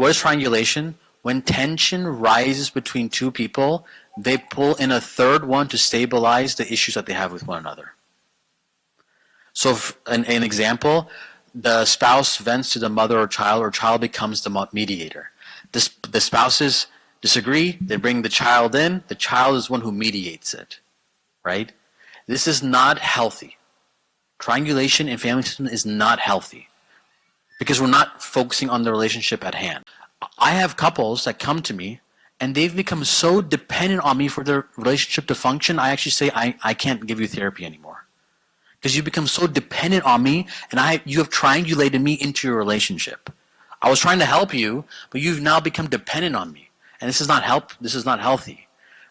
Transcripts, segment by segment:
what is triangulation? When tension rises between two people, they pull in a third one to stabilize the issues that they have with one another. So an example, the spouse vents to the mother or child becomes the mediator. The spouses disagree, they bring the child in, the child is one who mediates it, right? This is not healthy. Triangulation in family system is not healthy because we're not focusing on the relationship at hand. I have couples that come to me and they've become so dependent on me for their relationship to function, I actually say, I can't give you therapy anymore. Because you become so dependent on me and you have triangulated me into your relationship. I was trying to help you, but you've now become dependent on me. And this is not healthy.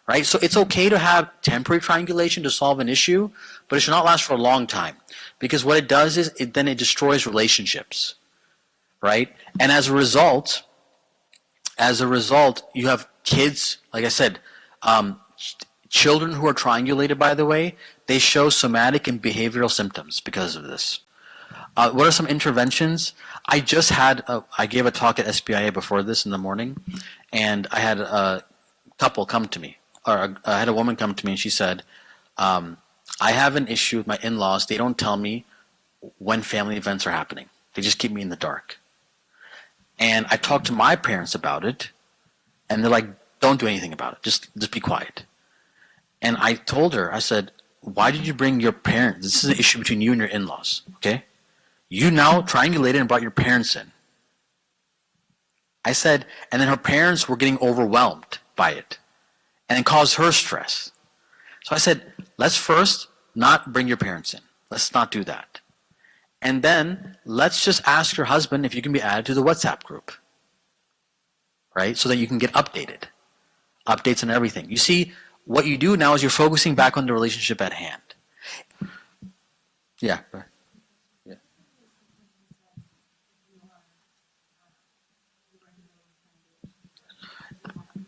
Right? So it's okay to have temporary triangulation to solve an issue, but it should not last for a long time. Because what it does is it destroys relationships. Right? And as a result, you have kids, like I said, children who are triangulated, by the way, they show somatic and behavioral symptoms because of this. What are some interventions? I gave a talk at SBIA before this in the morning, and I had a couple come to me, or I had a woman come to me, and she said, I have an issue with my in-laws. They don't tell me when family events are happening. They just keep me in the dark. And I talked to my parents about it, and they're like, don't do anything about it. Just be quiet. And I told her, I said, why did you bring your parents? This is an issue between you and your in-laws, okay? You now triangulated and brought your parents in. I said, and then her parents were getting overwhelmed by it, and it caused her stress. So I said, let's first not bring your parents in. Let's not do that. And then let's just ask your husband if you can be added to the WhatsApp group, right? So that you can get updates on everything. You see, what you do now is you're focusing back on the relationship at hand. Yeah. Yeah.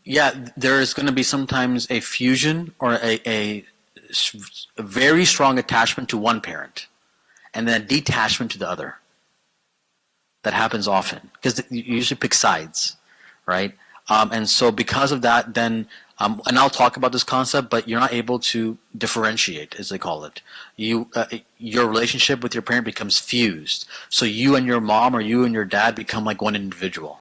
Yeah, there is going to be sometimes a fusion or a very strong attachment to one parent and then a detachment to the other. That happens often because you usually pick sides, right? And so because of that, then and I'll talk about this concept, but you're not able to differentiate, as they call it. Your relationship with your parent becomes fused. So you and your mom or you and your dad become like one individual.